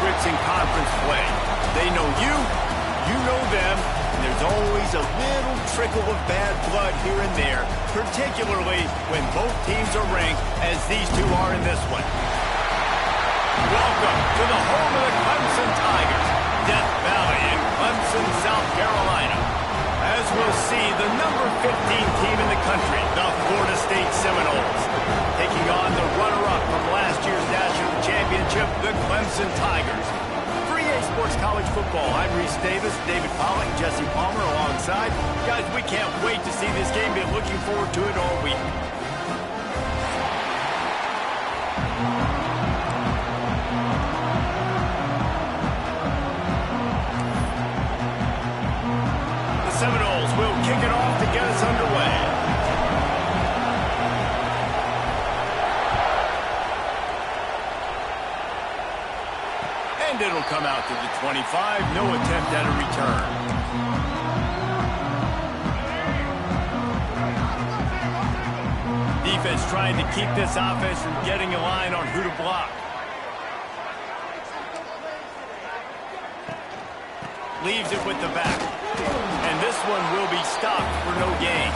secrets in conference play. They know you, you know them, and there's always a little trickle of bad blood here and there, particularly when both teams are ranked as these two are in this one. Welcome to the home of the Clemson Tigers, Death Valley in Clemson, South Carolina. As we'll see, the number 15 team in the country, the Florida State Seminoles, taking on the runner-up from last year's national championship, the Clemson Tigers. For EA Sports College Football, I'm Reese Davis, David Pollack, Jesse Palmer alongside. Guys, we can't wait to see this game. Been looking forward to it all week. Seminoles will kick it off to get us underway. And it'll come out to the 25. No attempt at a return. Defense trying to keep this offense from getting a line on who to block. Leaves it with the back. And this one will be stopped for no gain.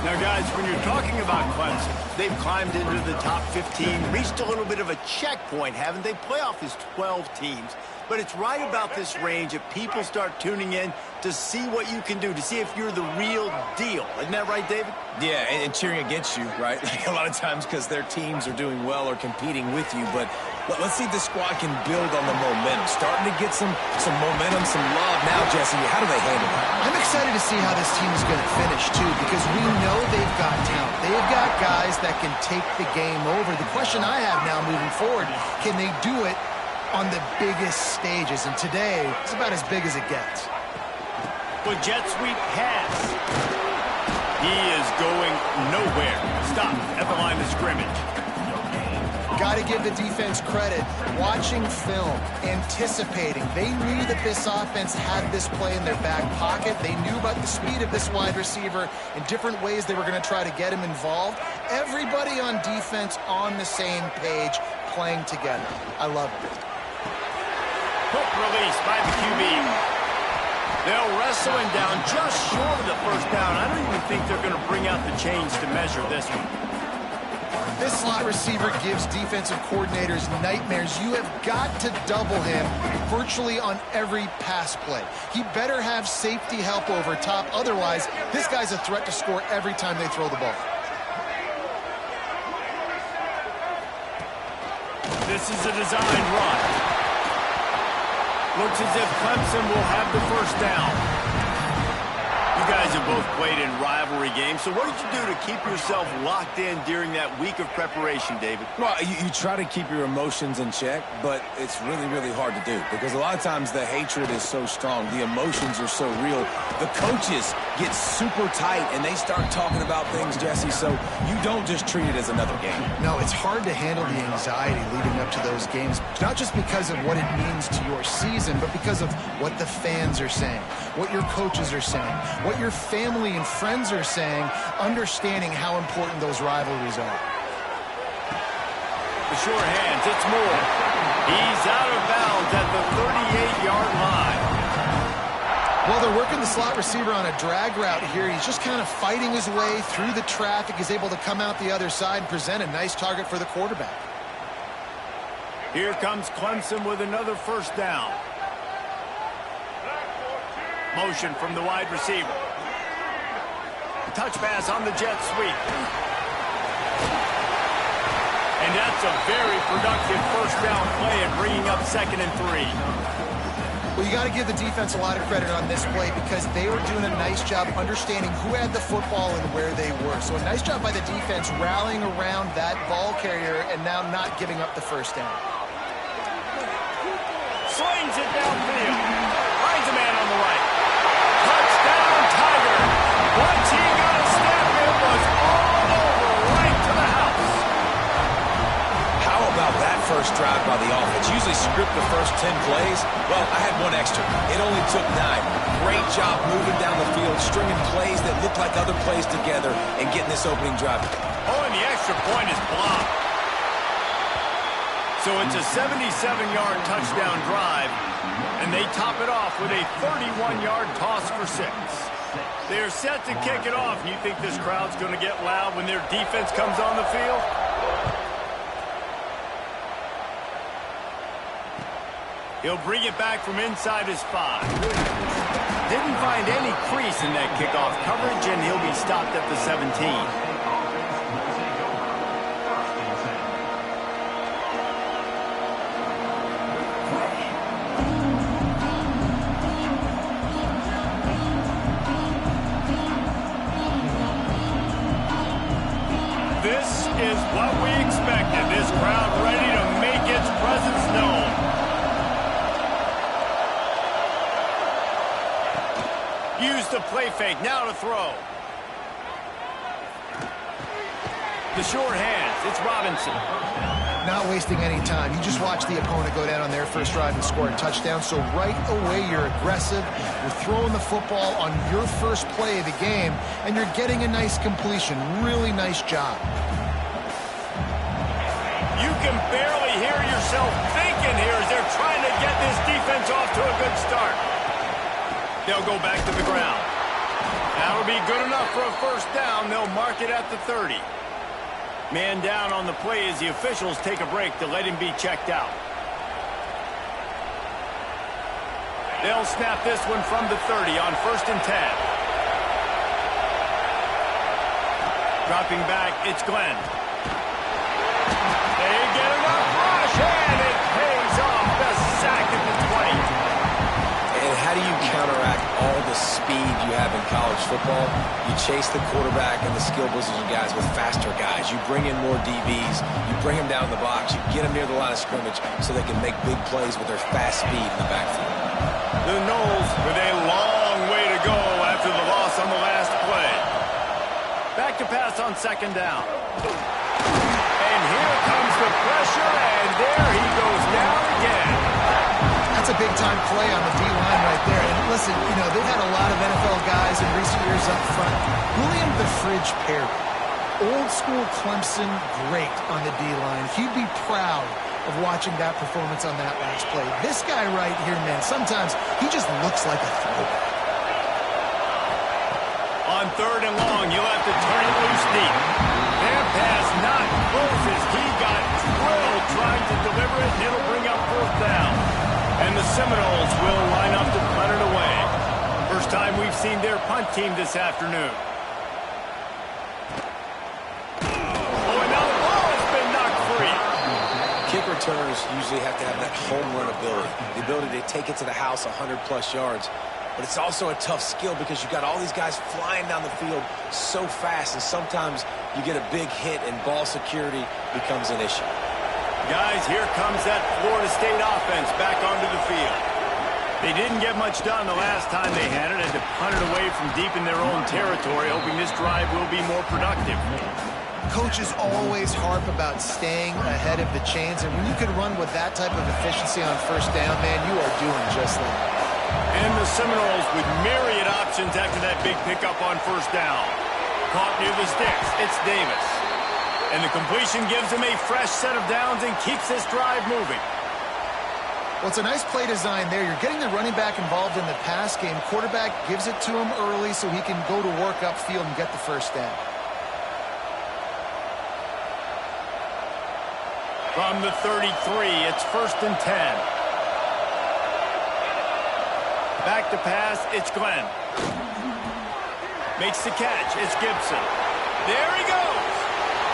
Now, guys, when you're talking about Clemson, they've climbed into the top 15, reached a little bit of a checkpoint, haven't they? Playoff is 12 teams. But it's right about this range if people start tuning in to see what you can do, to see if you're the real deal. Isn't that right, David? Yeah, and cheering against you, right? Like a lot of times because their teams are doing well or competing with you. But let's see if the squad can build on the momentum. Starting to get some momentum, some love. Now, Jesse, how do they handle it? I'm excited to see how this team is going to finish, too, because we know they've got talent. They've got guys that can take the game over. The question I have now moving forward, can they do it on the biggest stages? And today, it's about as big as it gets. With jet sweep pass. He is going nowhere. Stop at the line of scrimmage. Got to give the defense credit. Watching film, anticipating. They knew that this offense had this play in their back pocket. They knew about the speed of this wide receiver and different ways they were going to try to get him involved. Everybody on defense on the same page, playing together. I love it. Quick release by the QB. They'll wrestle him down just short of the first down. I don't even think they're going to bring out the chains to measure this one. This slot receiver gives defensive coordinators nightmares. You have got to double him virtually on every pass play. He better have safety help over top. Otherwise, this guy's a threat to score every time they throw the ball. This is a designed run. Looks as if Clemson will have the first down. You guys have both played in rivalry games, so what did you do to keep yourself locked in during that week of preparation, David? Well, you try to keep your emotions in check, but it's really, really hard to do because a lot of times the hatred is so strong. The emotions are so real. The coaches get super tight, and they start talking about things, Jesse, so you don't just treat it as another game. No, it's hard to handle the anxiety leading up to those games, not just because of what it means to your season, but because of what the fans are saying, what your coaches are saying, what your family and friends are saying, understanding how important those rivalries are. The sure hands, it's Moore. He's out of bounds at the 38-yard line. Well, they're working the slot receiver on a drag route here. He's just kind of fighting his way through the traffic. He's able to come out the other side and present a nice target for the quarterback. Here comes Clemson with another first down. Motion from the wide receiver. A touch pass on the jet sweep. And that's a very productive first down play and bringing up 2nd and 3. Well, you got to give the defense a lot of credit on this play because they were doing a nice job understanding who had the football and where they were. So a nice job by the defense rallying around that ball carrier and now not giving up the first down. Slings it downfield. Finds a man on the right. Touchdown, Tiger. Once he got a step, it was all over right to the house. How about that first drive by the offense? Usually script the first 10 plays. Well, I had one extra. It only took 9. Great job moving down the field, stringing plays that look like other plays together and getting this opening drive. Oh, and the extra point is blocked. So it's a 77-yard touchdown drive, and they top it off with a 31-yard toss for 6. They're set to kick it off. You think this crowd's going to get loud when their defense comes on the field? He'll bring it back from inside his 5. Didn't find any crease in that kickoff coverage, and he'll be stopped at the 17. This is what we expected. This crowd ready to make its presence known. Use the play fake, now to throw. The short hands, it's Robinson. Not wasting any time. You just watch the opponent go down on their first drive and score a touchdown. So right away, you're aggressive. You're throwing the football on your first play of the game, and you're getting a nice completion. Really nice job. You can barely hear yourself thinking here as they're trying to get this defense off to a good start. They'll go back to the ground. That'll be good enough for a first down. They'll mark it at the 30. Man down on the play as the officials take a break to let him be checked out. They'll snap this one from the 30 on 1st and 10. Dropping back, it's Glenn. They get enough rush, and it pays off. The sack at the 20. And how do you counteract all the speed you have in college football? You chase the quarterback and the skill position guys with faster guys. You bring in more DBs. You bring them down the box. You get them near the line of scrimmage so they can make big plays with their fast speed in the backfield. The Noles with a long way to go after the loss on the last play. Back to pass on 2nd down. And here comes the pressure, and there he goes down again. That's a big-time play on the D-line right there. And listen, you know, they've had a lot of NFL guys in recent years up front. William the Fridge Perry, old-school Clemson great on the D-line. He'd be proud of watching that performance on that last play. This guy right here, man, sometimes he just looks like a throwback. On 3rd and long, you'll have to turn it loose deep. That pass not close as he got drilled trying to deliver it, and it'll bring up 4th down. And the Seminoles will line up to punt it away. First time we've seen their punt team this afternoon. Oh, and now the ball has been knocked free. Kick returners usually have to have that home run ability, the ability to take it to the house 100-plus yards. But it's also a tough skill because you got all these guys flying down the field so fast, and sometimes you get a big hit and ball security becomes an issue. Guys, here comes that Florida State offense back onto the field. They didn't get much done the last time they had it, and to punt it away from deep in their own territory, hoping this drive will be more productive. Coaches always harp about staying ahead of the chains, and when you can run with that type of efficiency on 1st down, man, you are doing just that. And the Seminoles with myriad options after that big pickup on 1st down. Caught near the sticks, it's Davis. And the completion gives him a fresh set of downs and keeps this drive moving. Well, it's a nice play design there. You're getting the running back involved in the pass game. Quarterback gives it to him early so he can go to work upfield and get the 1st down. From the 33, it's 1st and 10. Back to pass, it's Glenn. Makes the catch, it's Gibson. There he goes.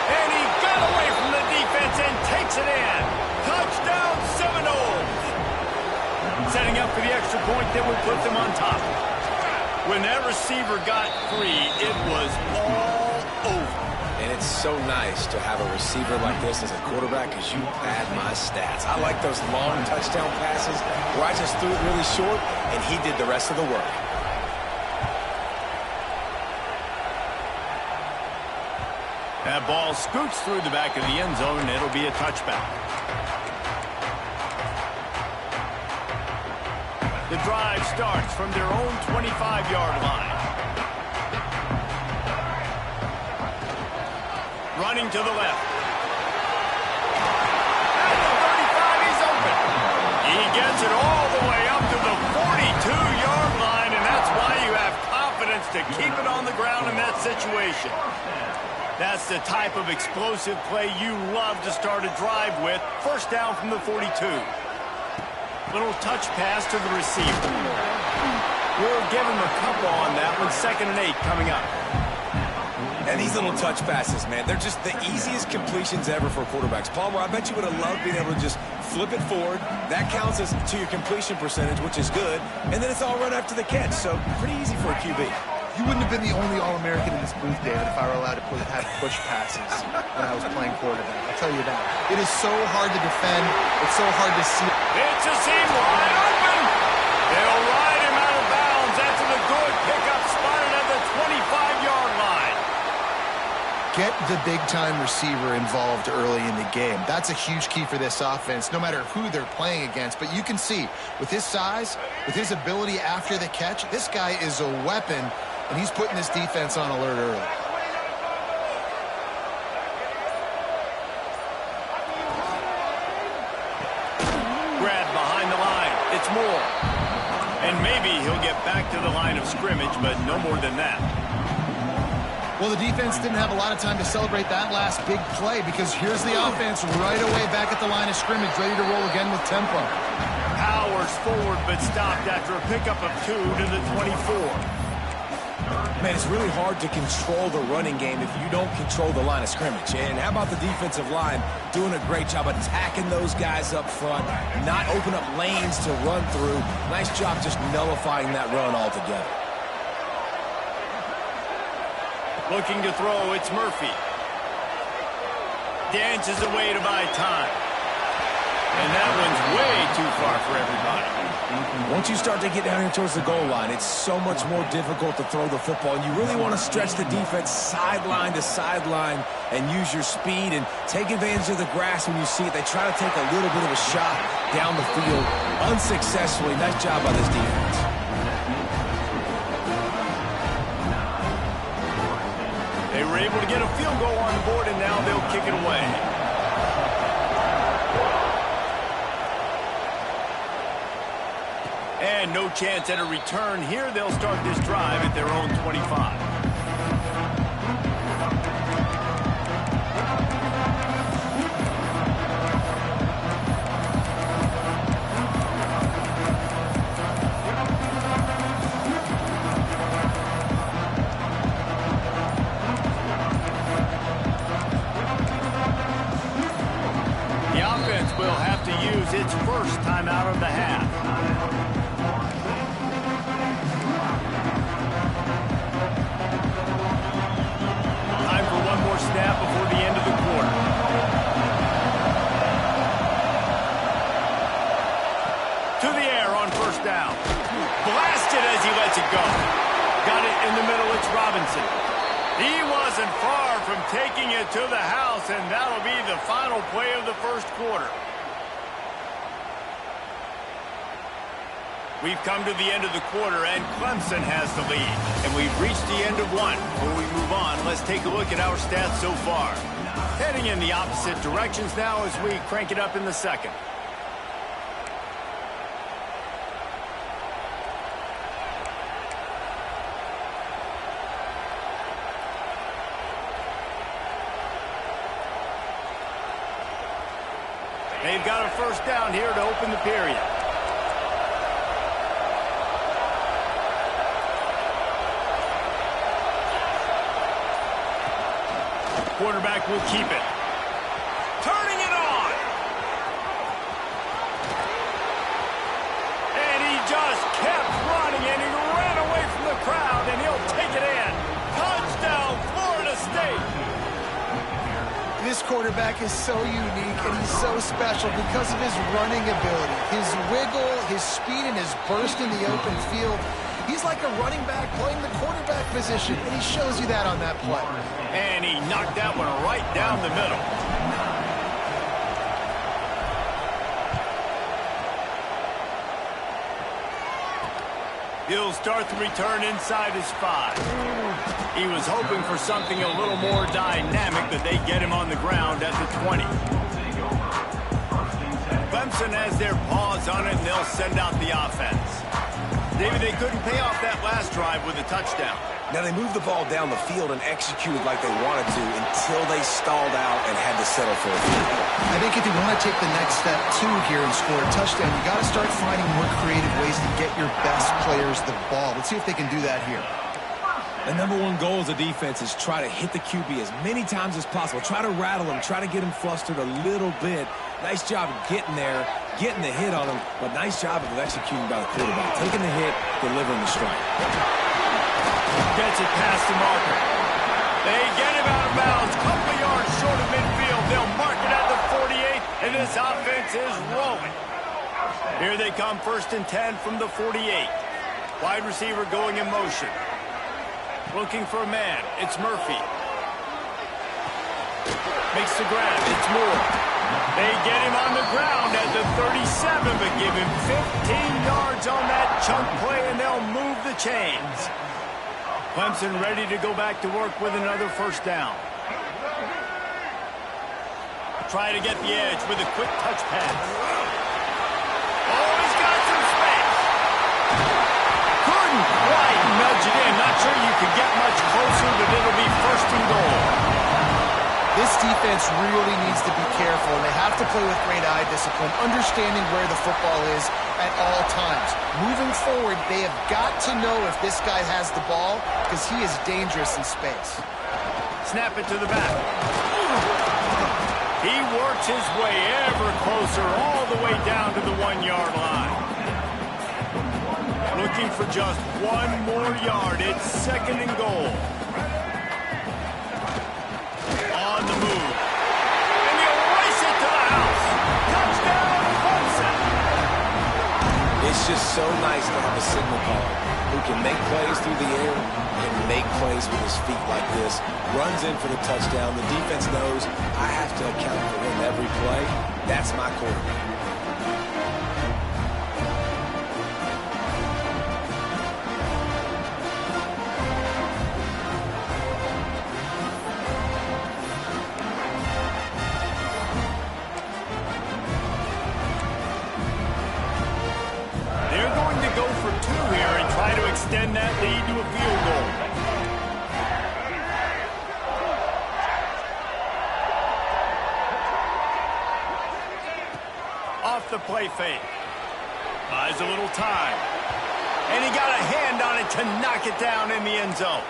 And he got away from the defense and takes it in. Touchdown Seminoles. Setting up for the extra point that will put them on top. When that receiver got free, it was all over. And it's so nice to have a receiver like this as a quarterback because you pad my stats. I like those long touchdown passes where I just threw it really short and he did the rest of the work. That ball scoots through the back of the end zone, and it'll be a touchback. The drive starts from their own 25-yard line. Running to the left. At the situation. That's the type of explosive play you love to start a drive with. First down from the 42. Little touch pass to the receiver. We'll give him a couple on that one. 2nd and 8 coming up. And these little touch passes, man, they're just the easiest completions ever for quarterbacks. Palmer, I bet you would have loved being able to just flip it forward. That counts as to your completion percentage, which is good. And then it's all run after the catch, so pretty easy for a QB. You wouldn't have been the only All-American in this booth, David, if I were allowed to have push passes when I was playing quarterback. I'll tell you that. It is so hard to defend. It's so hard to see. It's a seam wide open. They'll ride him out of bounds. That's a good pickup, spotted at the 25-yard line. Get the big-time receiver involved early in the game. That's a huge key for this offense, no matter who they're playing against. But you can see, with his size, with his ability after the catch, this guy is a weapon, and he's putting this defense on alert early. Grab behind the line. It's Moore. And maybe he'll get back to the line of scrimmage, but no more than that. Well, the defense didn't have a lot of time to celebrate that last big play because here's the offense right away back at the line of scrimmage, ready to roll again with tempo. Powers forward, but stopped after a pickup of 2 to the 24. Man, it's really hard to control the running game if you don't control the line of scrimmage. And how about the defensive line doing a great job attacking those guys up front, not open up lanes to run through. Nice job just nullifying that run altogether. Looking to throw, it's Murphy. Dances away to buy time. And that one's way too far for everybody. Once you start to get down here towards the goal line, it's so much more difficult to throw the football. And you really want to stretch the defense sideline to sideline and use your speed and take advantage of the grass when you see it. They try to take a little bit of a shot down the field unsuccessfully. Nice job by this defense. They were able to get a field goal on the board, and now they'll kick it away. And no chance at a return here. They'll start this drive at their own 25. Will have to use its first time out of the half. Time for one more snap before the end of the quarter. To the air on first down. Blasted as he lets it go. Got it in the middle. It's Robinson. He wasn't far from taking it to the house, and that'll be the final play of the first quarter. We've come to the end of the quarter, and Clemson has the lead. And we've reached the end of one. Before we move on, let's take a look at our stats so far. Heading in the opposite directions now as we crank it up in the second. They've got a first down here to open the period. Quarterback will keep it. Turning it on. And he just kept running, and he ran away from the crowd, and he'll take it in. Touchdown, Florida State. This quarterback is so unique, and he's so special because of his running ability, his wiggle, his speed, and his burst in the open field. He's like a running back playing the quarterback position, and he shows you that on that play. And he knocked that one right down the middle. He'll start the return inside his 5. He was hoping for something a little more dynamic, but they get him on the ground at the 20. Clemson has their paws on it, and they'll send out the offense. David, they couldn't pay off that last drive with a touchdown. Now, they moved the ball down the field and executed like they wanted to until they stalled out and had to settle for a field goal. I think if you want to take the next step, too, here and score a touchdown, you got to start finding more creative ways to get your best players the ball. Let's see if they can do that here. The number one goal as a defense is try to hit the QB as many times as possible. Try to rattle him. Try to get him flustered a little bit. Nice job of getting there, getting the hit on him, but nice job of executing by the quarterback. Taking the hit, delivering the strike. Gets it past the marker. They get him out of bounds. Couple yards short of midfield. They'll mark it at the 48, and this offense is rolling. Here they come, 1st and 10 from the 48. Wide receiver going in motion. Looking for a man. It's Murphy. Makes the grab. It's Moore. They get him on the ground at the 37, but give him 15 yards on that chunk play, and they'll move the chains. Clemson ready to go back to work with another 1st down. Try to get the edge with a quick touch pass. Oh, he's got some space. Couldn't quite nudge it in. Not sure you could get much closer, but it'll be 1st and goal. This defense really needs to be careful, and they have to play with great eye discipline, understanding where the football is at all times. Moving forward, they have got to know if this guy has the ball, because he is dangerous in space. Snap it to the back. He works his way ever closer, all the way down to the 1-yard line. Looking for just one more yard. It's 2nd and goal. On the move. And he'll race it to the house. Touchdown, Clemson. It's just so nice to have a signal caller who can make plays through the air and make plays with his feet like this. Runs in for the touchdown. The defense knows I have to account for him every play. That's my quarterback. Extend that lead to a field goal. Off the play fake. Buys a little time. And he got a hand on it to knock it down in the end zone.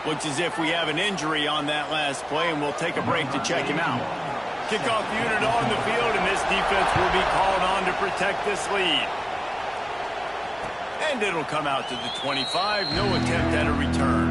Looks as if we have an injury on that last play, and we'll take a break to check him out. Kickoff unit on the field, and this defense will be called on to protect this lead. And it'll come out to the 25. No attempt at a return.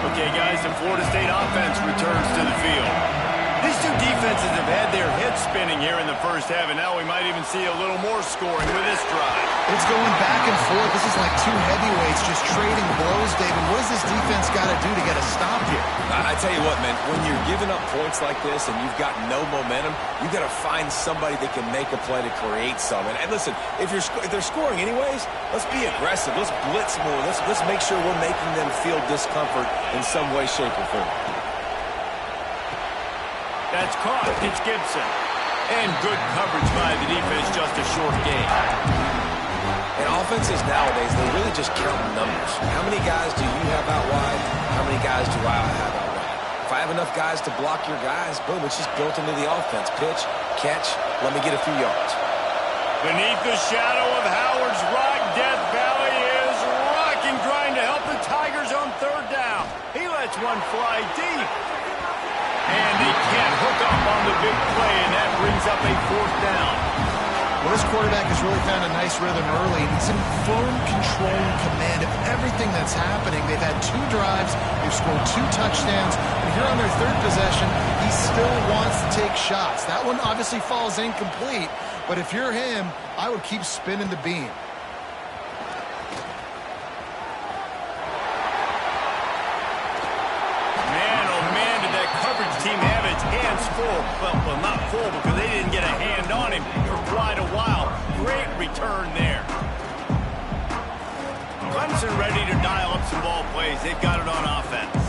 Okay, guys, the Florida State offense returns to the field. These two defenses have had their heads spinning here in the first half, and now we might even see a little more scoring with this drive. It's going back and forth. This is like two heavyweights just trading blows, David. What does this defense got to do to get a stop here? I tell you what, man, when you're giving up points like this and you've got no momentum, you got to find somebody that can make a play to create something. And listen, if they're scoring anyways, let's be aggressive. Let's blitz more. Let's make sure we're making them feel discomfort in some way, shape, or form. That's caught. It's Gibson. And good coverage by the defense, just a short gain. And offenses nowadays, they're really just counting numbers. How many guys do you have out wide? How many guys do I have out wide? If I have enough guys to block your guys, boom, it's just built into the offense. Pitch, catch, let me get a few yards. Beneath the shadow of Howard's rock, Death Valley is rocking, trying to help the Tigers on 3rd down. He lets one fly deep. And he can't hook up on the big play, and that brings up a 4th down. Well, this quarterback has really found a nice rhythm early. He's in firm control and command of everything that's happening. They've had 2 drives. They've scored 2 touchdowns. And here on their 3rd possession, he still wants to take shots. That one obviously falls incomplete. But if you're him, I would keep spinning the beam. Team have its hands full. Well, not full because they didn't get a hand on him for quite a while. Great return there. Clemson ready to dial up some ball plays. They've got it on offense.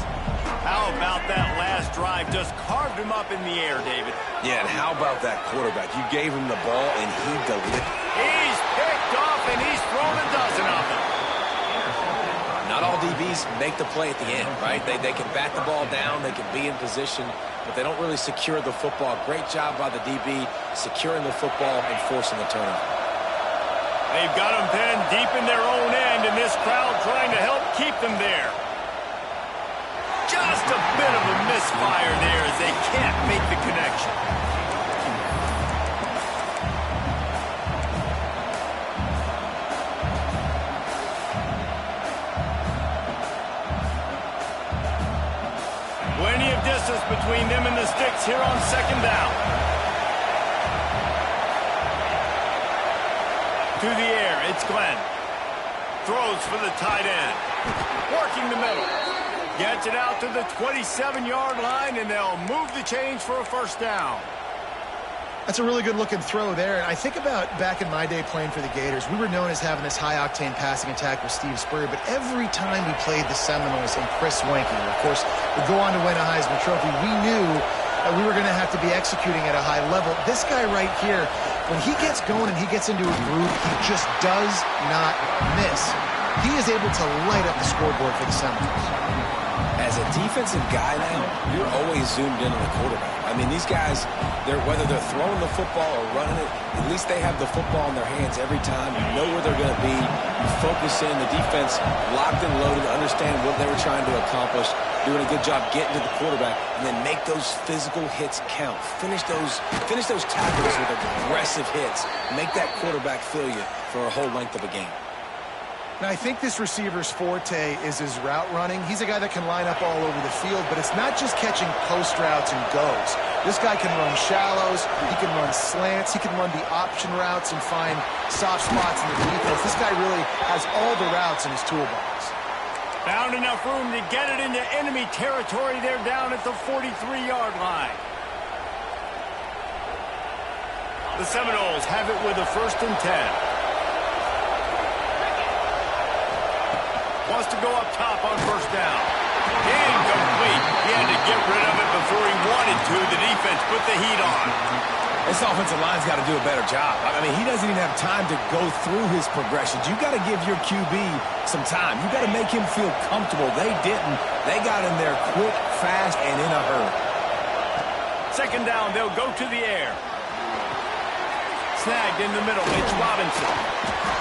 How about that last drive? Just carved him up in the air, David. Yeah, and how about that quarterback? You gave him the ball, and he delivered. He's picked off, and he's thrown a dozen of them. Not all DBs make the play at the end, right? They can bat the ball down, they can be in position, but they don't really secure the football. Great job by the DB securing the football and forcing the turnover. They've got them pinned deep in their own end, and this crowd trying to help keep them there. Just a bit of a misfire there as they can't make the connection. Plenty of distance between them and the sticks here on second down. To the air, it's Glenn. Throws for the tight end. Working the middle. Gets it out to the 27-yard line, and they'll move the chains for a first down. That's a really good-looking throw there. And I think about back in my day playing for the Gators, we were known as having this high-octane passing attack with Steve Spurrier, but every time we played the Seminoles and Chris Wenke, of course, would go on to win a Heisman Trophy, we knew that we were going to have to be executing at a high level. This guy right here, when he gets going and he gets into a groove, he just does not miss. He is able to light up the scoreboard for the Seminoles. As a defensive guy now, you're always zoomed in on the quarterback. I mean, these guys, whether they're throwing the football or running it, at least they have the football in their hands every time. You know where they're going to be. You focus in. The defense locked and loaded, understand what they were trying to accomplish, doing a good job getting to the quarterback, and then make those physical hits count. Finish those tackles with aggressive hits. Make that quarterback feel you for a whole length of a game. Now, I think this receiver's forte is his route running. He's a guy that can line up all over the field, but it's not just catching post routes and goes. This guy can run shallows, he can run slants, he can run the option routes and find soft spots in the defense. This guy really has all the routes in his toolbox. Found enough room to get it into enemy territory there down at the 43-yard line. The Seminoles have it with a 1st and 10. Wants to go up top on first down. Incomplete. He had to get rid of it before he wanted to. The defense put the heat on. This offensive line's got to do a better job. I mean, he doesn't even have time to go through his progressions. You got to give your QB some time. You got to make him feel comfortable. They didn't. They got in there quick, fast, and in a hurry. Second down, they'll go to the air. Snagged in the middle. It's Robinson.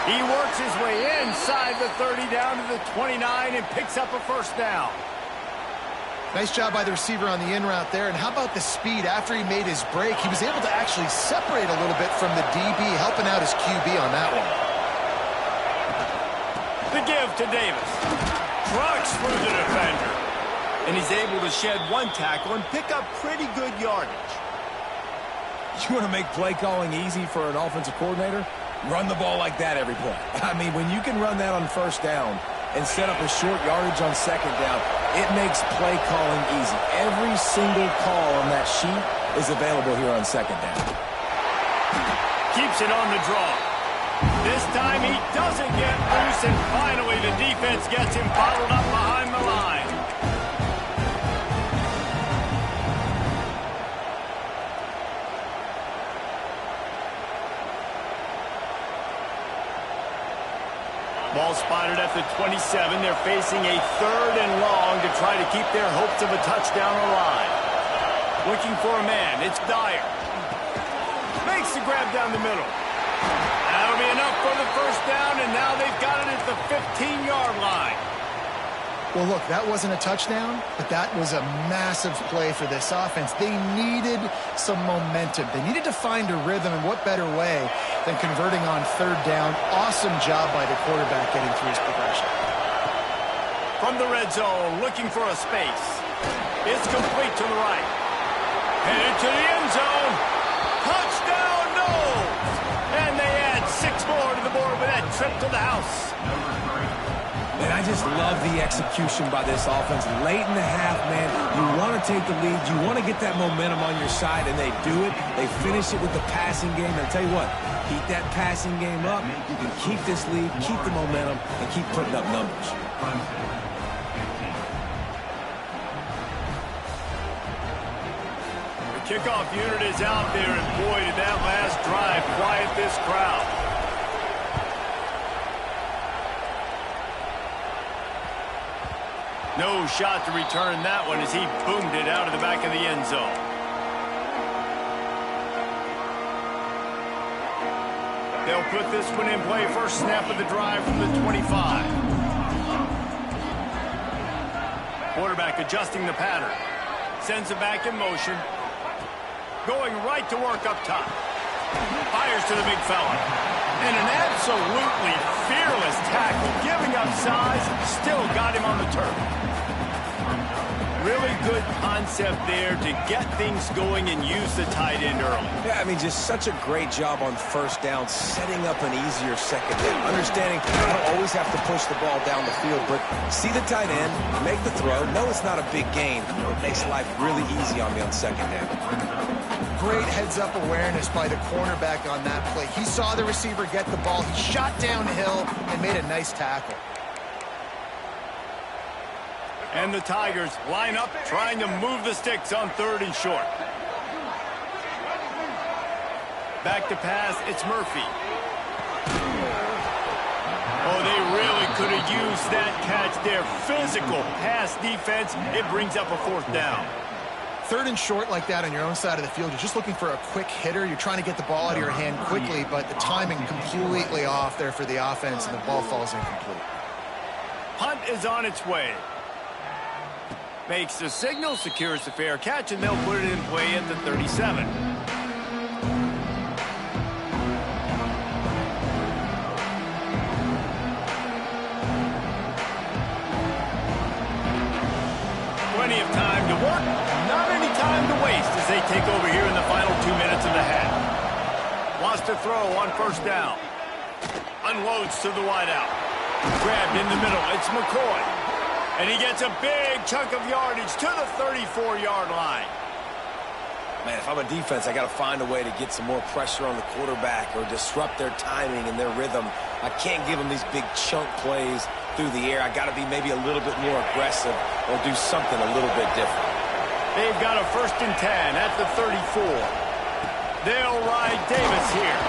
He works his way inside the 30 down to the 29 and picks up a first down. Nice job by the receiver on the in route there. And how about the speed? After he made his break, he was able to actually separate a little bit from the DB, helping out his QB on that one. The give to Davis. Trucks through the defender. And he's able to shed one tackle and pick up pretty good yardage. You want to make play calling easy for an offensive coordinator? Run the ball like that every play. I mean, when you can run that on first down and set up a short yardage on second down, it makes play calling easy. Every single call on that sheet is available here on second down. Keeps it on the draw. This time he doesn't get loose, and finally the defense gets him bottled up behind the line. Ball spotted at the 27. They're facing a 3rd and long to try to keep their hopes of a touchdown alive. Looking for a man. It's Dyer. Makes the grab down the middle. That'll be enough for the first down, and now they've got it at the 15-yard line. Well, look, that wasn't a touchdown, but that was a massive play for this offense. They needed some momentum. They needed to find a rhythm, and what better way than converting on 3rd down. Awesome job by the quarterback getting through his progression. From the red zone, looking for a space. It's complete to the right. Headed to the end zone. Touchdown, no! And they add 6 more to the board with that trip to the house. And I just love the execution by this offense. Late in the half, man, you want to take the lead. You want to get that momentum on your side, and they do it. They finish it with the passing game. And I'll tell you what, keep that passing game up. You can keep this lead, keep the momentum, and keep putting up numbers. Kickoff unit is out there, and boy, did that last drive quiet this crowd. No shot to return that one as he boomed it out of the back of the end zone. They'll put this one in play. First snap of the drive from the 25. Quarterback adjusting the pattern. Sends it back in motion. Going right to work up top. Fires to the big fella. And an absolutely fearless tackle. Giving up size. Still got him on the turf. Really good concept there to get things going and use the tight end early. Yeah, I mean, just such a great job on first down, setting up an easier second down. Understanding you don't always have to push the ball down the field, but see the tight end, make the throw. No, it's not a big gain, but it makes life really easy on me on second down. Great heads-up awareness by the cornerback on that play. He saw the receiver get the ball. He shot downhill and made a nice tackle. And the Tigers line up, trying to move the sticks on 3rd and short. Back to pass, it's Murphy. Oh, they really could have used that catch there. Physical pass defense. It brings up a 4th down. 3rd and short like that on your own side of the field. You're just looking for a quick hitter. You're trying to get the ball out of your hand quickly, but the timing completely off there for the offense, and the ball falls incomplete. Punt is on its way. Makes the signal, secures the fair catch, and they'll put it in play at the 37. Plenty of time to work, not any time to waste as they take over here in the final 2 minutes of the half. Wants to throw on first down. Unloads to the wideout. Grabbed in the middle, it's McCoy. And he gets a big chunk of yardage to the 34-yard line. Man, if I'm a defense, I got to find a way to get some more pressure on the quarterback or disrupt their timing and their rhythm. I can't give them these big chunk plays through the air. I got to be maybe a little bit more aggressive or do something a little bit different. They've got a 1st and 10 at the 34. They'll ride Davis here.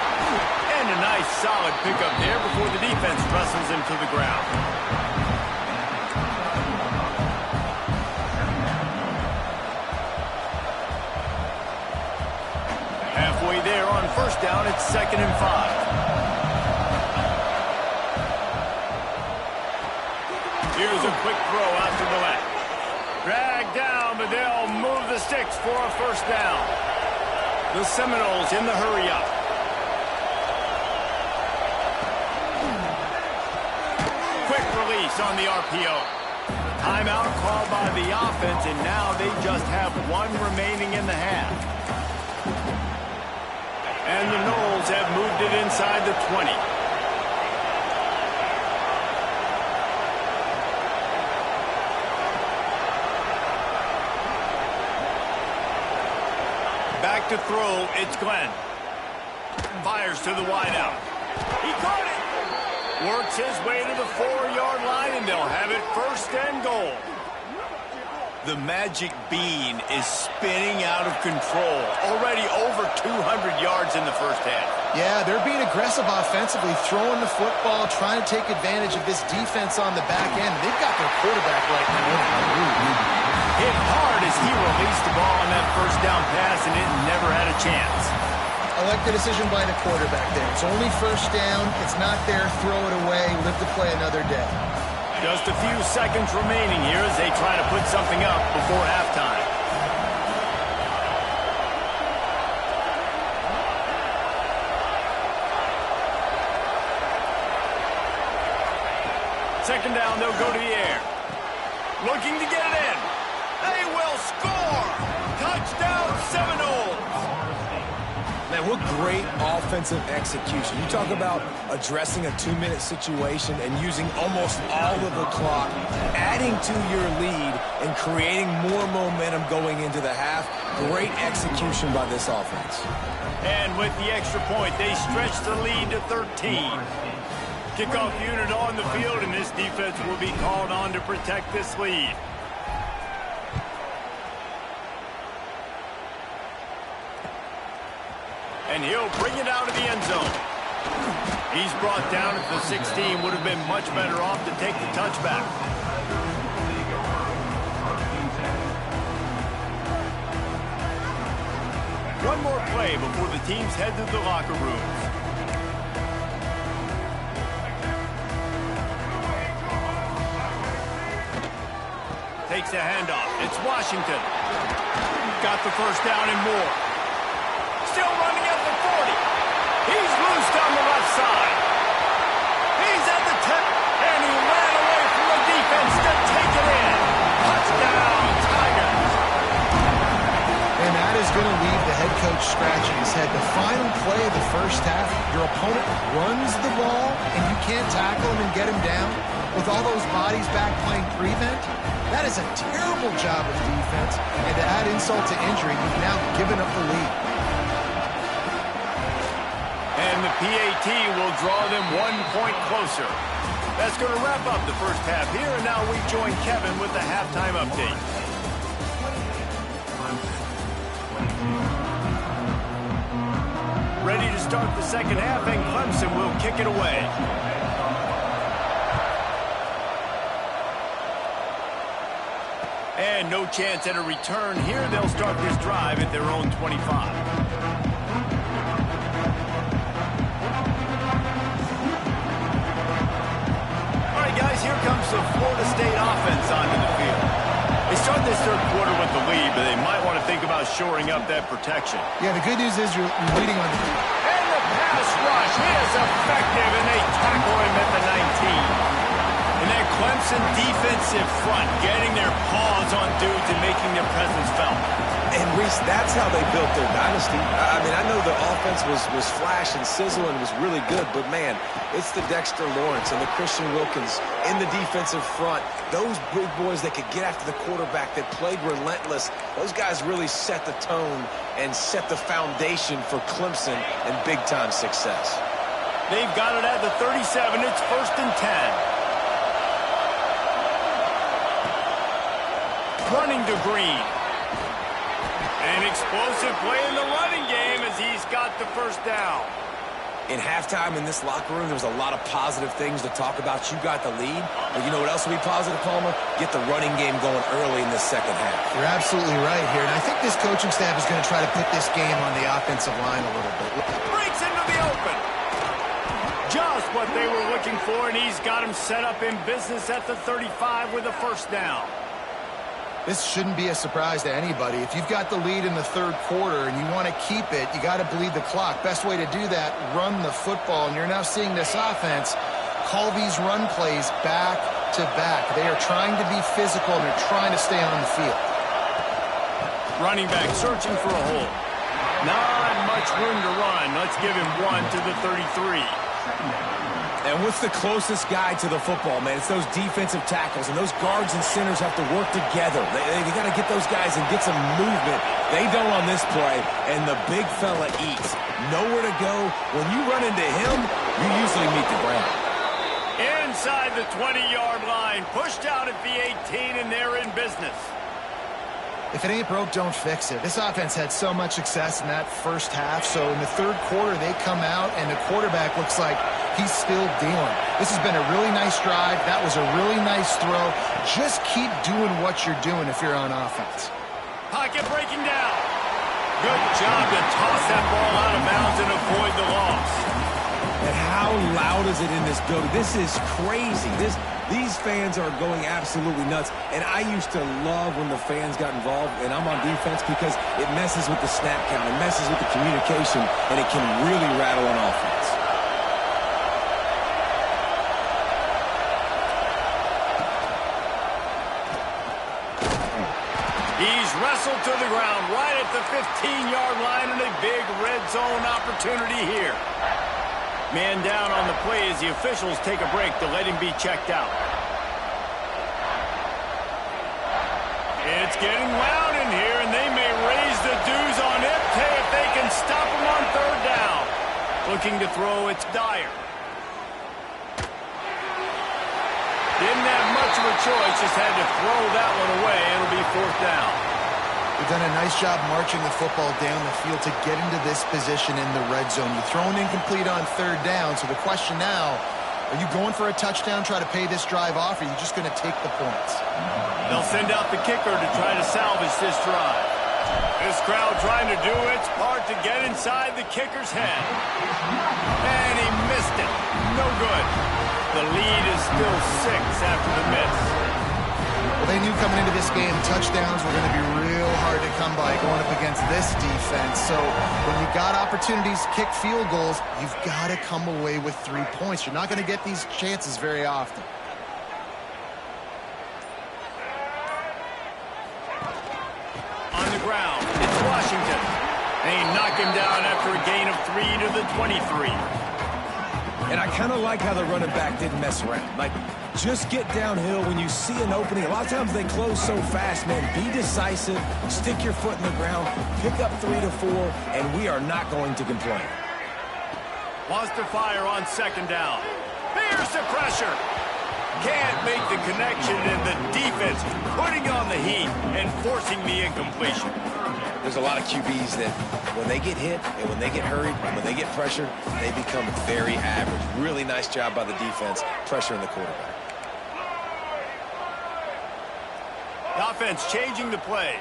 And a nice solid pickup there before the defense wrestles him to the ground. Halfway there on first down, it's 2nd and 5. Here's a quick throw out to the left. Dragged down, but they'll move the sticks for a 1st down. The Seminoles in the hurry-up. Quick release on the RPO. Timeout called by the offense, and now they just have 1 remaining in the half. And the Noles have moved it inside the 20. Back to throw, it's Glenn. Fires to the wideout. He caught it! Works his way to the 4-yard line, and they'll have it 1st and goal. The magic bean is spinning out of control. Already over 200 yards in the first half. Yeah, they're being aggressive offensively, throwing the football, trying to take advantage of this defense on the back end. They've got their quarterback right now. Hit hard as he released the ball on that 1st down pass, and it never had a chance. I like the decision by the quarterback there. It's only 1st down. It's not there. Throw it away. Live to play another day. Just a few seconds remaining here as they try to put something up before halftime. Second down, they'll go to the air. Looking to get it in. They will score! Touchdown, Seminoles! Man, what great offensive execution. You talk about addressing a 2-minute situation and using almost all of the clock, adding to your lead and creating more momentum going into the half. Great execution by this offense. And with the extra point, they stretch the lead to 13. Kickoff unit on the field, and this defense will be called on to protect this lead. and he'll bring it out of the end zone. He's brought down at the 16. Would have been much better off to take the touchback. One more play before the teams head to the locker rooms. Takes a handoff. It's Washington. Got the first down and more. Still running at the 40. He's loose down the left side. He's at the 10, and he ran away from the defense to take it in. Touchdown, Tigers. And that is going to leave the head coach scratching his head. The final play of the first half, your opponent runs the ball, and you can't tackle him and get him down with all those bodies back playing prevent. That is a terrible job of defense, and to add insult to injury, you've now given up the lead. And the PAT will draw them 1 point closer. That's going to wrap up the first half here, and now we join Kevin with the halftime update. Ready to start the second half, and Clemson will kick it away. And no chance at a return here. They'll start this drive at their own 25. All right, guys, here comes the Florida State offense onto the field. They start this third quarter with the lead, but they might want to think about shoring up that protection. Yeah, the good news is you're leading on the field. And the pass rush is effective, and they tackle him at the 19. And that Clemson defensive front getting their paws on dudes and making their presence felt. And, Reese, that's how they built their dynasty. I mean, I know the offense was flash and sizzle and was really good, but, man, it's the Dexter Lawrence and the Christian Wilkins in the defensive front. Those big boys that could get after the quarterback, that played relentless, those guys really set the tone and set the foundation for Clemson and big-time success. They've got it at the 37. It's 1st and 10. Running to Green. An explosive play in the running game as he's got the first down. In halftime in this locker room, there was a lot of positive things to talk about. You got the lead, but you know what else will be positive, Palmer? Get the running game going early in the second half. You're absolutely right here, and I think this coaching staff is going to try to put this game on the offensive line a little bit. Breaks into the open. Just what they were looking for, and he's got him set up in business at the 35 with a first down. This shouldn't be a surprise to anybody. If you've got the lead in the third quarter and you want to keep it, you got to bleed the clock. Best way to do that, run the football. And you're now seeing this offense call these run plays back to back. They are trying to be physical, and they're trying to stay on the field. Running back searching for a hole. Not much room to run. Let's give him 1 to the 33. And what's the closest guy to the football, man? It's those defensive tackles, and those guards and centers have to work together. They got to get those guys and get some movement. They don't on this play, and the big fella eats. Nowhere to go. When you run into him, you usually meet the ground. Inside the 20-yard line, pushed out at the 18, and they're in business. If it ain't broke, don't fix it. This offense had so much success in that first half, so in the third quarter, they come out, and the quarterback looks like he's still dealing. This has been a really nice drive. That was a really nice throw. Just keep doing what you're doing if you're on offense. Pocket breaking down. Good job to toss that ball out of bounds and avoid the loss. And how loud is it in this building? This is crazy. These fans are going absolutely nuts. And I used to love when the fans got involved, and I'm on defense, because it messes with the snap count, it messes with the communication, and it can really rattle an offense. He's wrestled to the ground right at the 15-yard line, and a big red zone opportunity here. Man down on the play as the officials take a break to let him be checked out. It's getting loud in here, and they may raise the dues on it if they can stop him on third down. Looking to throw, it's Dyer. Didn't have much of a choice, just had to throw that one away. It'll be fourth down. They've done a nice job marching the football down the field to get into this position in the red zone. You throw an incomplete on third down, so the question now, are you going for a touchdown, try to pay this drive off, or are you just going to take the points? They'll send out the kicker to try to salvage this drive. This crowd trying to do its part to get inside the kicker's head. And he missed it. No good. The lead is still 6 after the miss. Well, they knew coming into this game touchdowns were going to be real hard to come by going up against this defense. So when you got opportunities to kick field goals, you've got to come away with 3 points. You're not going to get these chances very often. On the ground, it's Washington. They knock him down after a gain of 3 to the 23. And I kind of like how the running back didn't mess around. Like, just get downhill when you see an opening. A lot of times they close so fast, man. Be decisive, stick your foot in the ground, pick up 3 to 4, and we are not going to complain. Wants to fire on second down. Here's the pressure. Can't make the connection, and the defense putting on the heat and forcing the incompletion. There's a lot of QBs that when they get hit and when they get hurried and when they get pressured, they become very average. Really nice job by the defense pressuring the quarterback. The offense changing the play.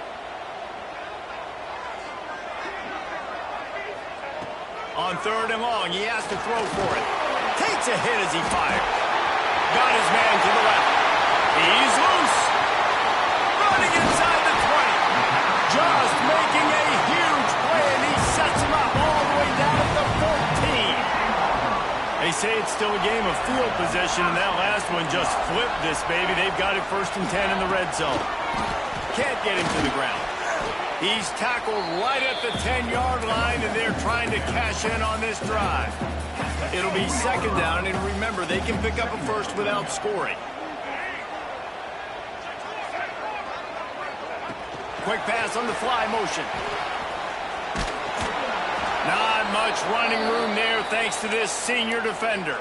On third and long, he has to throw for it. Takes a hit as he fires. Got his man to the left. He's loose. Running inside the 20. Just making a huge play, and he sets him up all the way down at the 14. They say it's still a game of field position, and that last one just flipped this baby. They've got it 1st and 10 in the red zone. Can't get him to the ground. He's tackled right at the 10-yard line, and they're trying to cash in on this drive. It'll be second down, and remember, they can pick up a first without scoring. Quick pass on the fly motion. Not much running room there thanks to this senior defender.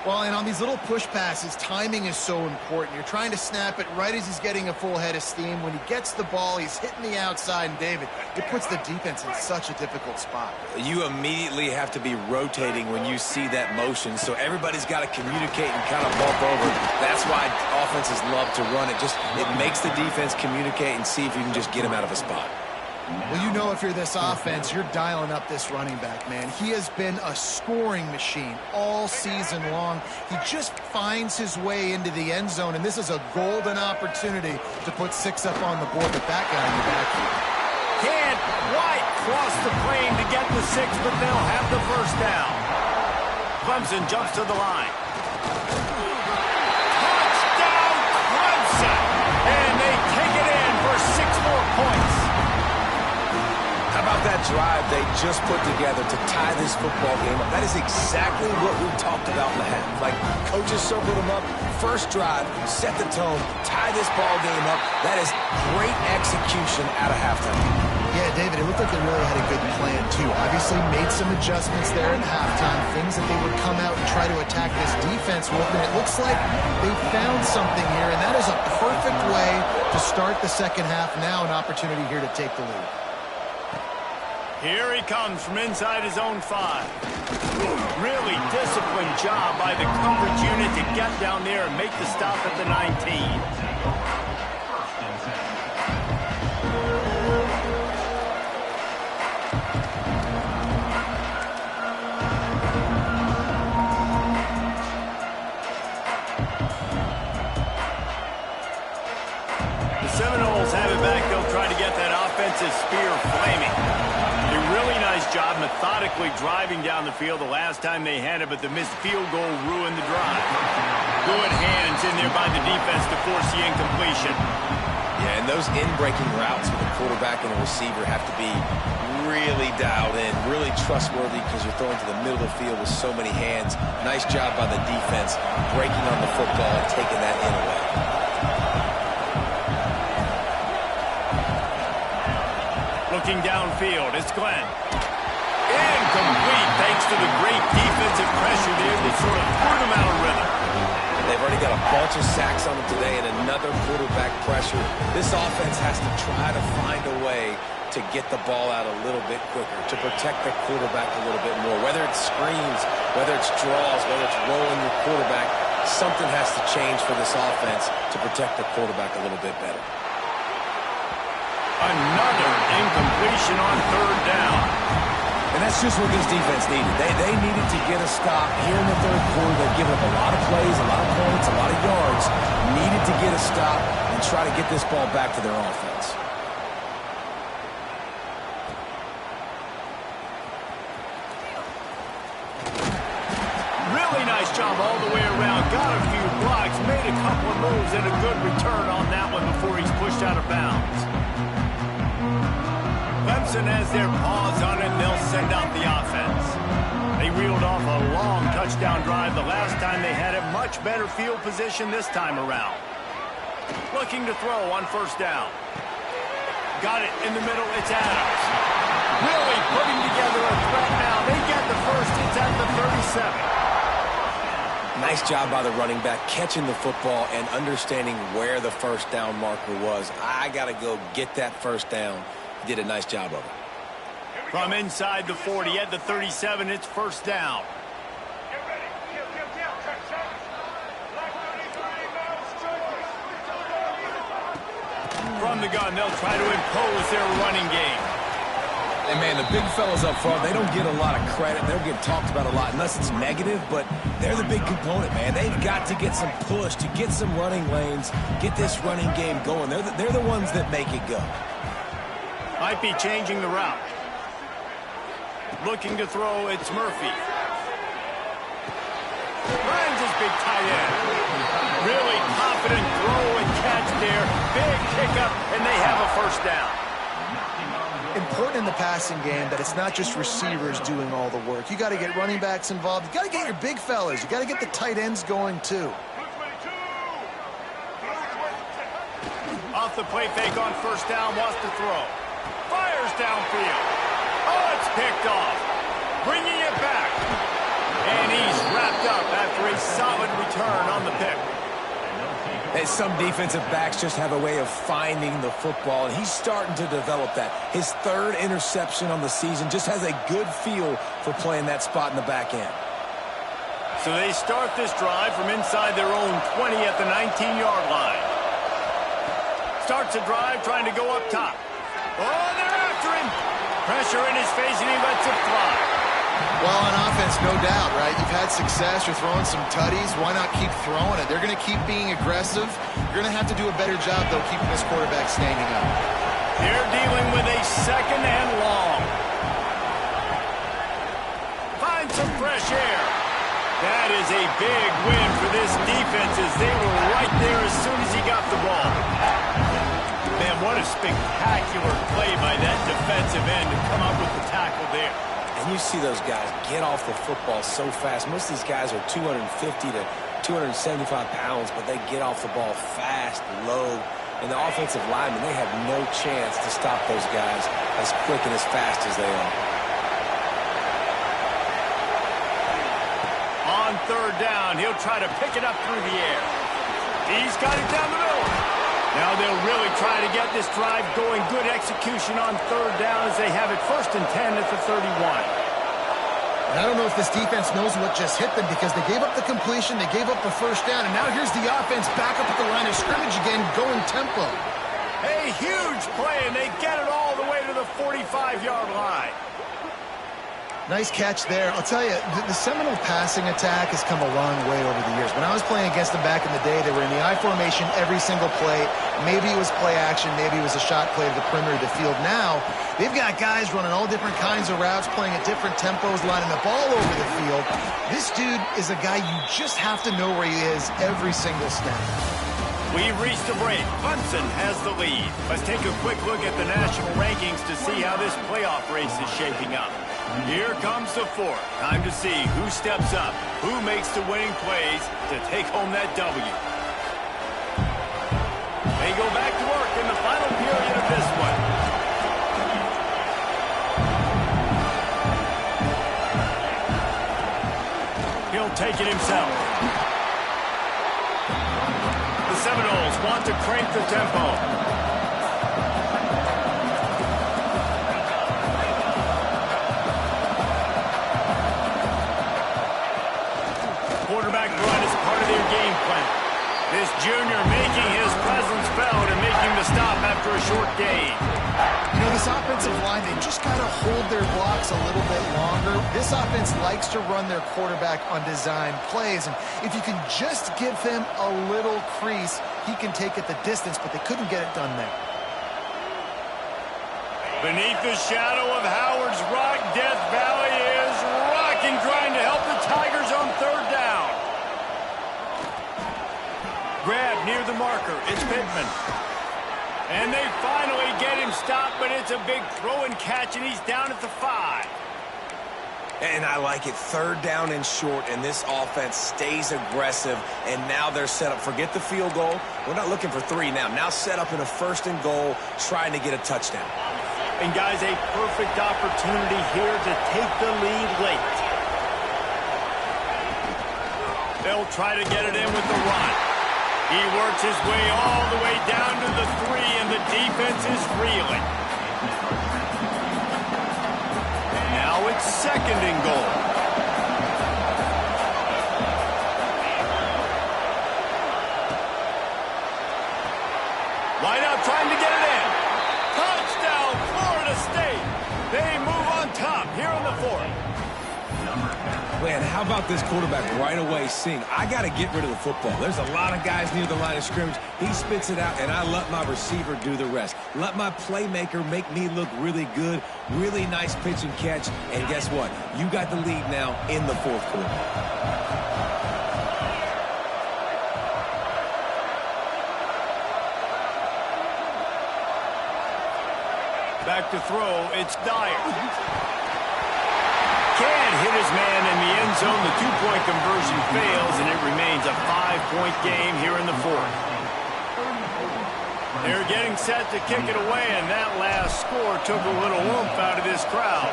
Well, and on these little push passes, timing is so important. You're trying to snap it right as he's getting a full head of steam. When he gets the ball, he's hitting the outside, and David, it puts the defense in such a difficult spot. You immediately have to be rotating when you see that motion, so everybody's got to communicate and kind of bump over. That's why offenses love to run it. It makes the defense communicate and see if you can just get him out of a spot. Well, you know if you're this offense, you're dialing up this running back, man. He has been a scoring machine all season long. He just finds his way into the end zone, and this is a golden opportunity to put 6 up on the board with that guy in the backfield. Can't quite cross the plane to get the 6, but they'll have the first down. Clemson jumps to the line. Touchdown, Clemson! And they take it in for 6 more points. How about that drive they just put together to tie this football game up? That is exactly what we talked about in the half. Like, coaches circled them up. First drive, set the tone, tie this ball game up. That is great execution out of halftime. Yeah, David, it looked like they really had a good plan, too. Obviously made some adjustments there at halftime, things that they would come out and try to attack this defense with, and it looks like they found something here, and that is a perfect way to start the second half. Now an opportunity here to take the lead. Here he comes from inside his own 5. Really disciplined job by the coverage unit to get down there and make the stop at the 19. The Seminoles have it back. They'll try to get that offensive spear flaming. Really nice job methodically driving down the field the last time they had it, but the missed field goal ruined the drive. Good hands in there by the defense to force the incompletion. Yeah, and those in-breaking routes with the quarterback and the receiver have to be really dialed in, really trustworthy because you're throwing to the middle of the field with so many hands. Nice job by the defense breaking on the football and taking that in away. Looking downfield, it's Glenn. Incomplete thanks to the great defensive pressure there that sort of put him out of rhythm. They've already got a bunch of sacks on them today and another quarterback pressure. This offense has to try to find a way to get the ball out a little bit quicker, to protect the quarterback a little bit more. Whether it's screens, whether it's draws, whether it's rolling your quarterback, something has to change for this offense to protect the quarterback a little bit better. Another incompletion on third down. And that's just what this defense needed. They needed to get a stop here in the third quarter. They've given up a lot of plays, a lot of points, a lot of yards. Needed to get a stop and try to get this ball back to their offense. Really nice job all the way around. Got a few blocks, made a couple of moves, and a good return on that one before he's pushed out of bounds. Clemson has their paws on it, and they'll send out the offense. They reeled off a long touchdown drive the last time they had it. Much better field position this time around. Looking to throw on first down. Got it in the middle. It's Adams. Really putting together a threat now. They get the first. It's at the 37. Nice job by the running back, catching the football and understanding where the first down marker was. I got to go get that first down. He did a nice job of it. From inside the 40 at the 37, it's first down. From the gun, they'll try to impose their running game. And, man, the big fellas up front, they don't get a lot of credit. They don't get talked about a lot unless it's negative, but they're the big component, man. They've got to get some push, to get some running lanes, get this running game going. They're the ones that make it go. Might be changing the route. Looking to throw, it's Murphy. Finds his big tight end. Really confident throw and catch there. Big pickup, and they have a first down. Important in the passing game that it's not just receivers doing all the work. You got to get running backs involved. You got to get your big fellas. You got to get the tight ends going too. Off the play fake on first down, wants to throw. Fires downfield. Oh, it's picked off. Bringing it back. And he's wrapped up after a solid return on the pick. And some defensive backs just have a way of finding the football, and he's starting to develop that. His third interception on the season, just has a good feel for playing that spot in the back end. So they start this drive from inside their own 20 at the 19-yard line. Starts a drive trying to go up top. Oh, they're after him. Pressure in his face, and he lets it fly. Well, on offense, no doubt, right? You've had success. You're throwing some tutties. Why not keep throwing it? They're going to keep being aggressive. You're going to have to do a better job, though, keeping this quarterback standing up. They're dealing with a second and long. Find some fresh air. That is a big win for this defense as they were right there as soon as he got the ball. Man, what a spectacular play by that defensive end to come up with the tackle there. And you see those guys get off the football so fast. Most of these guys are 250 to 275 pounds, but they get off the ball fast, low. And the offensive linemen, they have no chance to stop those guys as quick and as fast as they are. On third down, he'll try to pick it up through the air. He's got it down the middle. Now they'll really try to get this drive going. Good execution on third down as they have it first and 10 at the 31. I don't know if this defense knows what just hit them because they gave up the completion, they gave up the first down, and now here's the offense back up at the line of scrimmage again, going tempo. A huge play, and they get it all the way to the 45-yard line. Nice catch there. I'll tell you, the Seminole passing attack has come a long way over the years. When I was playing against them back in the day, they were in the I formation every single play. Maybe it was play action. Maybe it was a shot play to the perimeter of the field. Now, they've got guys running all different kinds of routes, playing at different tempos, lining up all over the field. This dude is a guy you just have to know where he is every single step. We've reached a break. Clemson has the lead. Let's take a quick look at the national rankings to see how this playoff race is shaping up. Here comes the fourth. Time to see who steps up, who makes the winning plays to take home that W. They go back to work in the final period of this one. He'll take it himself. want to crank the tempo. Quarterback run is part of their game plan. This junior making his presence felt and making the stop after a short gain. You know, this offensive line, they just got to hold their blocks a little bit longer. This offense likes to run their quarterback on design plays, and if you can just give him a little crease, he can take it the distance, but they couldn't get it done there. Beneath the shadow of Howard's Rock, Death Valley is rocking, trying to help the Tigers on third down. Grab near the marker. It's Pittman. And they finally get him stopped, but it's a big throw and catch, and he's down at the 5. And I like it. Third down and short, and this offense stays aggressive, and now they're set up. Forget the field goal. We're not looking for 3 now. Now set up in a first and goal, trying to get a touchdown. And, guys, a perfect opportunity here to take the lead late. They'll try to get it in with the run. He works his way all the way down to the 3, and the defense is reeling. Now it's second and goal. Right out trying to get it in. Touchdown, Florida State. They move on top here in the 4th. Man, how about this quarterback right away seeing, I got to get rid of the football. There's a lot of guys near the line of scrimmage. He spits it out, and I let my receiver do the rest. Let my playmaker make me look really good. Really nice pitch and catch. And guess what? You got the lead now in the 4th quarter. Back to throw, it's Dyer. Can't hit his man in the end zone. The 2-point conversion fails, and it remains a 5-point game here in the 4th. They're getting set to kick it away, and that last score took a little oomph out of this crowd.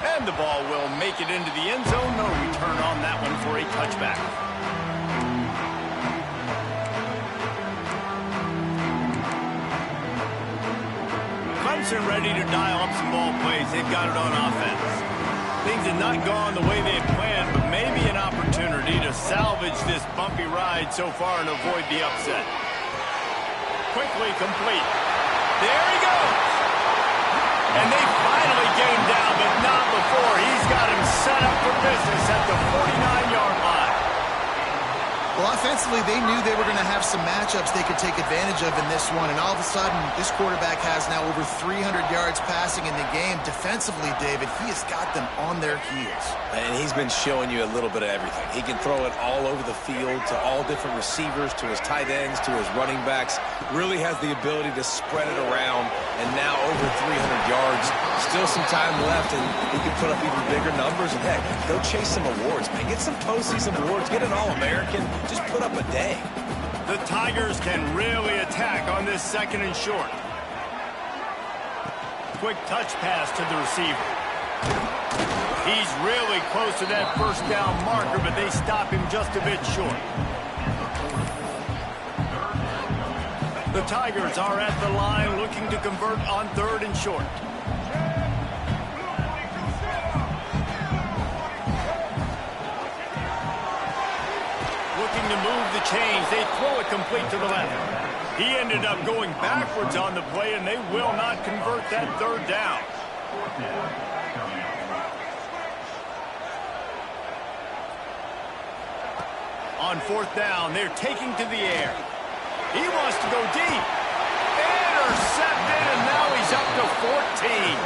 And the ball will make it into the end zone. No return on that one for a touchback. Clemson ready to dial up some ball plays. They've got it on offense. Things have not gone the way they had planned, but maybe an opportunity to salvage this bumpy ride so far and avoid the upset. Quickly complete. There he goes. And they finally get him down, but not before. He's got him set up for business at the 49-yard line. Well, offensively, they knew they were going to have some matchups they could take advantage of in this one, and all of a sudden, this quarterback has now over 300 yards passing in the game. Defensively, David, he has got them on their heels. And he's been showing you a little bit of everything. He can throw it all over the field to all different receivers, to his tight ends, to his running backs. Really has the ability to spread it around, and now over 300 yards. Still some time left, and he can put up even bigger numbers. And heck, go chase some awards, man. Get some postseason awards. Get an All-American. Just put up a day. The Tigers can really attack on this second and short. Quick touch pass to the receiver. He's really close to that first down marker, but they stop him just a bit short. The Tigers are at the line looking to convert on third and short. Looking to move the chains. They throw it complete to the left. He ended up going backwards on the play, and they will not convert that third down. On fourth down, they're taking to the air. He wants to go deep. Intercepted, and now he's up to 14.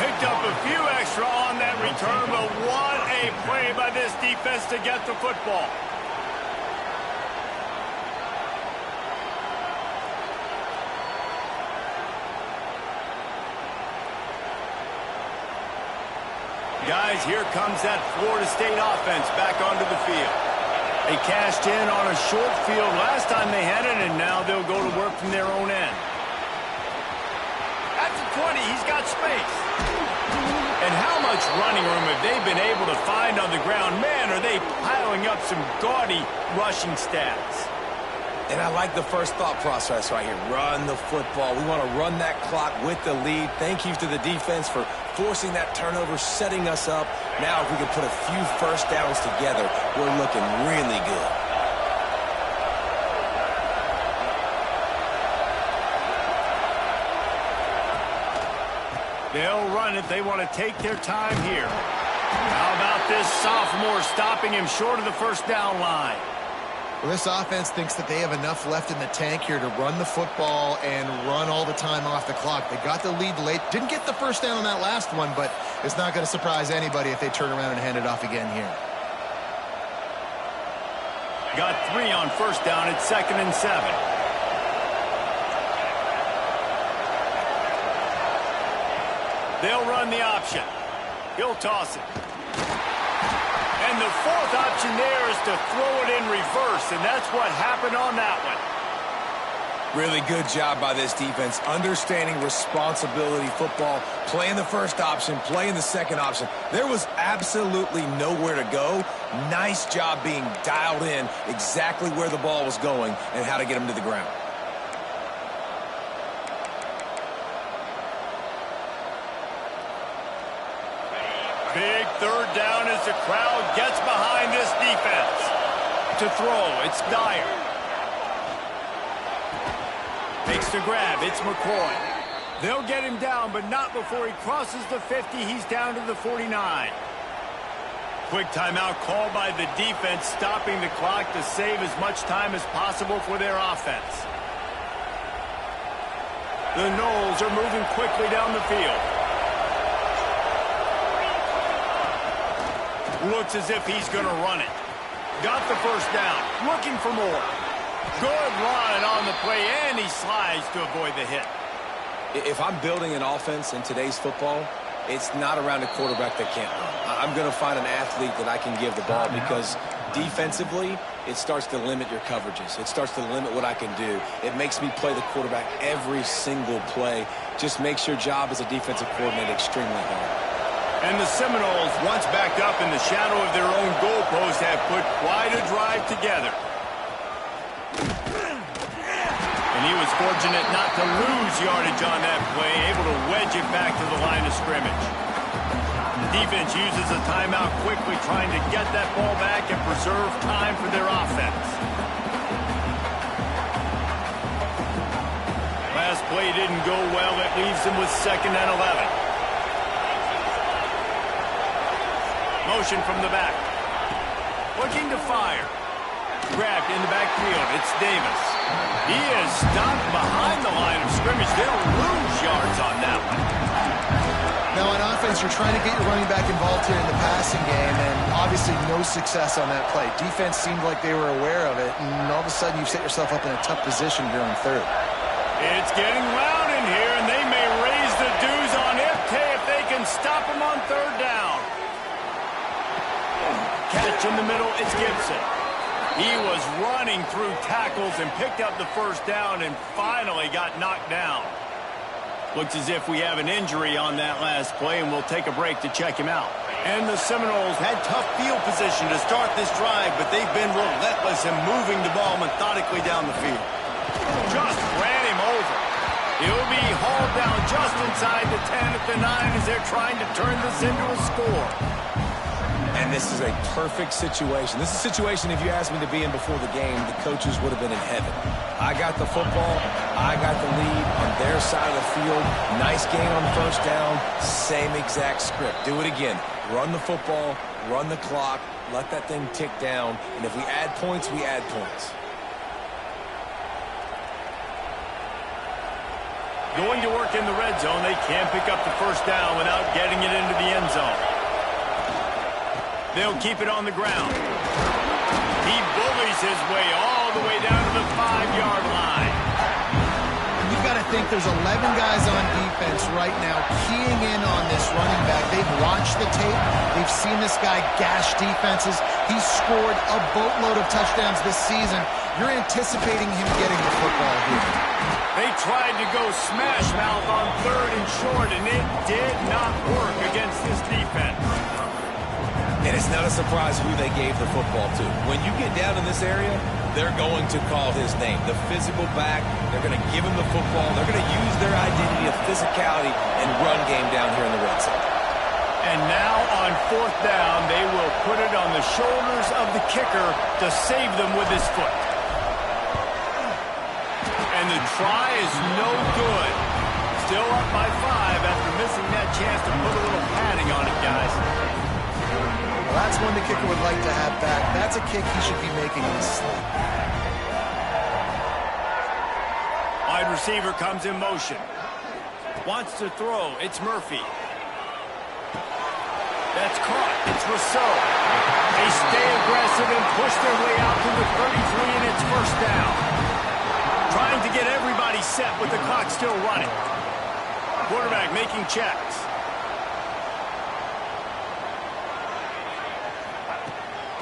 Picked up a few extra on that return, but what a play by this defense to get the football. Guys, here comes that Florida State offense back onto the field. They cashed in on a short field last time they had it, and now they'll go to work from their own end. At the 20, he's got space. And how much running room have they been able to find on the ground? Man, are they piling up some gaudy rushing stats. And I like the first thought process right here. Run the football. We want to run that clock with the lead. Thank you to the defense for forcing that turnover, setting us up. Now if we can put a few first downs together, we're looking really good. They'll run it. They want to take their time here. How about this sophomore stopping him short of the first down line? Well, this offense thinks that they have enough left in the tank here to run the football and run all the time off the clock. They got the lead late. Didn't get the first down on that last one, but it's not going to surprise anybody if they turn around and hand it off again here. Got 3 on first down at 2nd and 7. They'll run the option. He'll toss it. And the 4th option there is to throw it in reverse, and that's what happened on that one. Really good job by this defense, understanding responsibility football, playing the first option, playing the second option. There was absolutely nowhere to go. Nice job being dialed in exactly where the ball was going and how to get him to the ground. Big 3rd down as the crowd gets behind this defense. To throw, it's Dyer. Makes the grab, it's McCoy. They'll get him down, but not before he crosses the 50. He's down to the 49. Quick timeout called by the defense, stopping the clock to save as much time as possible for their offense. The Noles are moving quickly down the field. Looks as if he's going to run it. Got the first down. Looking for more. Good run on the play, and he slides to avoid the hit. If I'm building an offense in today's football, it's not around a quarterback that can't run. I'm going to find an athlete that I can give the ball because defensively, it starts to limit your coverages. It starts to limit what I can do. It makes me play the quarterback every single play. Just makes your job as a defensive coordinator extremely hard. And the Seminoles, once backed up in the shadow of their own goalpost, have put quite a drive together. And he was fortunate not to lose yardage on that play, able to wedge it back to the line of scrimmage. The defense uses a timeout quickly, trying to get that ball back and preserve time for their offense. Last play didn't go well. It leaves them with 2nd and 11. Motion from the back. Looking to fire. Grabbed in the backfield. It's Davis. He is stopped behind the line of scrimmage. They'll lose yards on that one. Now, on offense, you're trying to get your running back involved here in the passing game, and obviously no success on that play. Defense seemed like they were aware of it, and all of a sudden you've set yourself up in a tough position here on 3rd. It's getting loud in here, and they may raise the dues on Iptay if they can stop him on 3rd down. Catch in the middle, it's Gibson. He was running through tackles and picked up the first down and finally got knocked down. Looks as if we have an injury on that last play, and we'll take a break to check him out. And the Seminoles had tough field position to start this drive, but they've been relentless in moving the ball methodically down the field. Just ran him over. He'll be hauled down just inside the 10 at the 9 as they're trying to turn this into a score. And this is a perfect situation. This is a situation, if you asked me to be in before the game, the coaches would have been in heaven. I got the football. I got the lead on their side of the field. Nice gain on first down. Same exact script. Do it again. Run the football, run the clock, let that thing tick down. And if we add points, we add points. Going to work in the red zone. They can't pick up the first down without getting it into the end zone. They'll keep it on the ground. He bullies his way all the way down to the 5-yard line. You've got to think there's 11 guys on defense right now keying in on this running back. They've watched the tape. They've seen this guy gash defenses. He's scored a boatload of touchdowns this season. You're anticipating him getting the football here. They tried to go smash mouth on 3rd and short, and it did not work against this defense. And it's not a surprise who they gave the football to. When you get down in this area, they're going to call his name. The physical back, they're going to give him the football. They're going to use their identity of physicality and run game down here in the red zone. And now on 4th down, they will put it on the shoulders of the kicker to save them with his foot. And the try is no good. Still up by 5 after missing that chance to put a little padding on it, guys. Well, that's one the kicker would like to have back. That's a kick he should be making in his sleep. Wide receiver comes in motion. Wants to throw. It's Murphy. That's caught. It's Rousseau. They stay aggressive and push their way out to the 33, and it's 1st down. Trying to get everybody set with the clock still running. Quarterback making checks.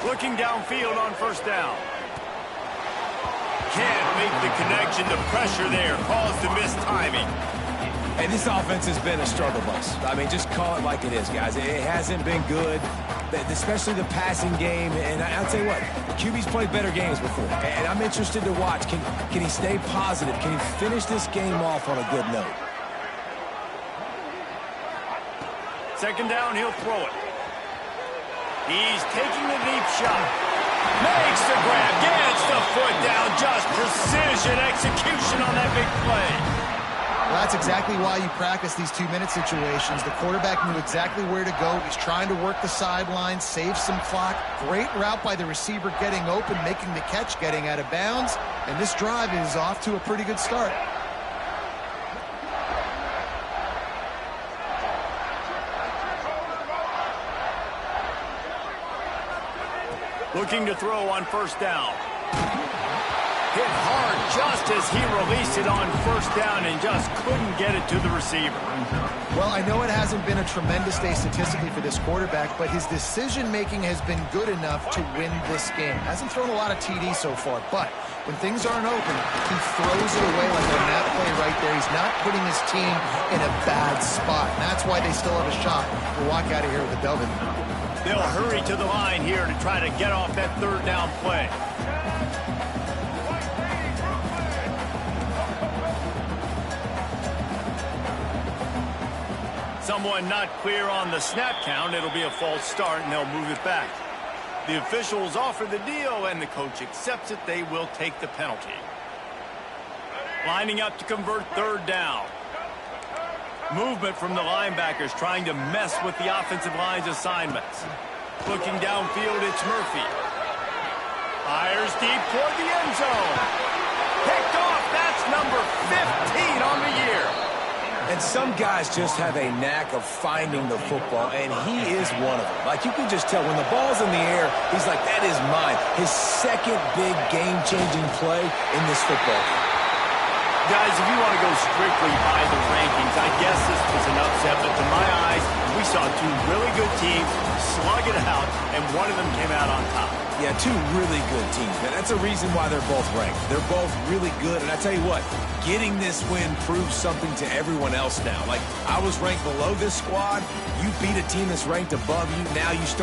Looking downfield on 1st down. Can't make the connection. The pressure there caused the missed timing. And this offense has been a struggle bus. I mean, just call it like it is, guys. It hasn't been good, especially the passing game. And I'll tell you what, QB's played better games before. And I'm interested to watch. Can he stay positive? Can he finish this game off on a good note? 2nd down, he'll throw it. He's taking the deep shot. Makes the grab, gets the foot down. Just precision execution on that big play. Well, that's exactly why you practice these 2-minute situations. The quarterback knew exactly where to go. He's trying to work the sidelines, save some clock. Great route by the receiver getting open, making the catch, getting out of bounds. And this drive is off to a pretty good start. Looking to throw on 1st down. Hit hard just as he released it on 1st down and just couldn't get it to the receiver. Well, I know it hasn't been a tremendous day statistically for this quarterback, but his decision-making has been good enough to win this game. Hasn't thrown a lot of TDs so far, but when things aren't open, he throws it away like on that play right there. He's not putting his team in a bad spot, and that's why they still have a shot to walk out of here with a W. They'll hurry to the line here to try to get off that 3rd down play. Someone not clear on the snap count. It'll be a false start, and they'll move it back. The officials offer the deal, and the coach accepts it. They will take the penalty. Lining up to convert 3rd down. Movement from the linebackers trying to mess with the offensive line's assignments. Looking downfield, it's Murphy. Fires deep toward the end zone. Picked off. That's number 15 on the year. And some guys just have a knack of finding the football, and he is one of them. Like, you can just tell when the ball's in the air, he's like, that is mine. His 2nd big game-changing play in this football game. Guys, if you want to go strictly by the rankings, I guess this was an upset, but to my eyes, we saw 2 really good teams slug it out, and one of them came out on top. Yeah, 2 really good teams, man. That's a reason why they're both ranked. They're both really good, and I tell you what, getting this win proves something to everyone else now. Like, I was ranked below this squad. You beat a team that's ranked above you. Now you start